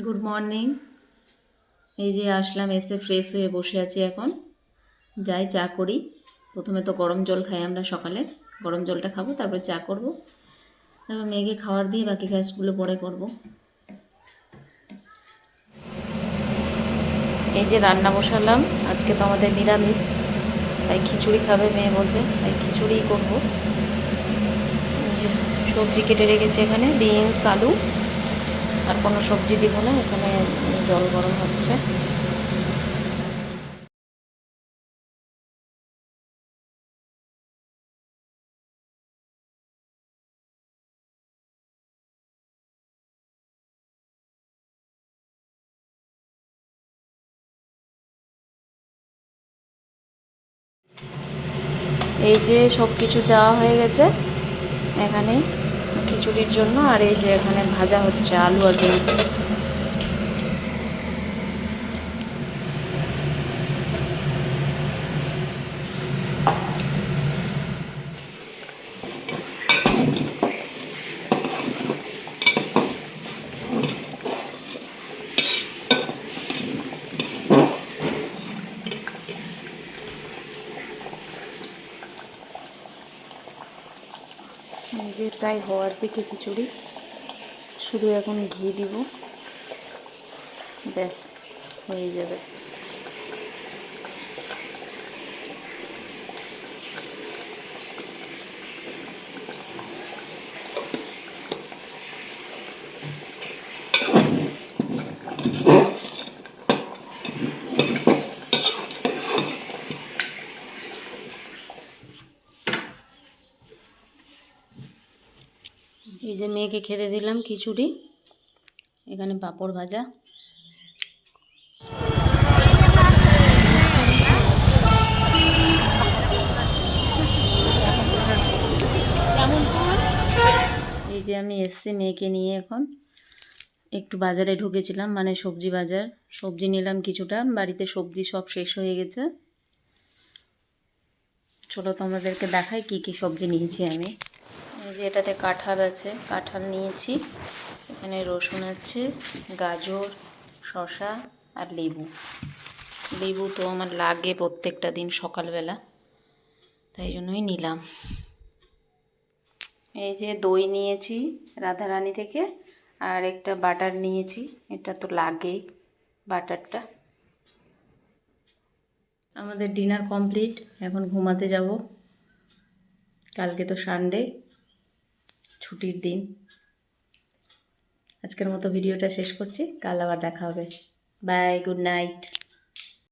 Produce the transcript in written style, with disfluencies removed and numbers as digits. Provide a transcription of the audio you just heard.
Good morning. এই যে আসলাম, এসে ফ্রেশ হয়ে বসে আছি। এখন যাই চা করি। প্রথমে তো গরম জল খাই আমরা সকালে, গরম জলটা খাবো, তারপর চা করব, তারপর মেয়েকে খাবার দিয়ে বাকি কাজগুলো পরে করব। এই যে রান্না বসালাম, আজকে তো আমাদের নিরামিষ, তাই খিচুড়ি খাবে মেয়ে বলছে, তাই খিচুড়িই করবো। এই যে সবজি কেটে রেখেছি এখানে, বিনস, আলু, আর কোনো সবজি দিব না। এখানে জল গরম হচ্ছে। এই যে সব কিছু দেওয়া হয়ে গেছে এখানে খিচুড়ির জন্য। আর এই যে এখানে ভাজা হচ্ছে আলু আর বিনস। এই যে প্রায় হওয়ার দিকে খিচুড়ি, শুধু এখন ঘি দিব, ব্যাস হয়ে যাবে। এই যে মেয়েকে খেতে দিলাম খিচুড়ি, এখানে পাঁপড় ভাজা। এই যে আমি এসছি মেয়েকে নিয়ে, এখন একটু বাজারে ঢুকেছিলাম, মানে সবজি বাজার। সবজি নিলাম কিছুটা, বাড়িতে সবজি সব শেষ হয়ে গেছে। চলো তোমাদেরকে দেখাই কি কি সবজি নিয়েছি আমি। এই যে এটাতে কাঁঠাল আছে, কাঁঠাল নিয়েছি। এখানে রসুন আছে, গাজর, শসা আর লেবু। লেবু তো আমার লাগে প্রত্যেকটা দিন সকালবেলা, তাই জন্যই নিলাম। এই যে দই নিয়েছি রাধারানী থেকে, আর একটা বাটার নিয়েছি, এটা তো লাগেই বাটারটা। আমাদের ডিনার কমপ্লিট, এখন ঘুমাতে যাব। কালকে তো সানডে, ছুটির দিন। আজকের মতো ভিডিওটা শেষ করছি, কাল আবার দেখা হবে। Bye, good night.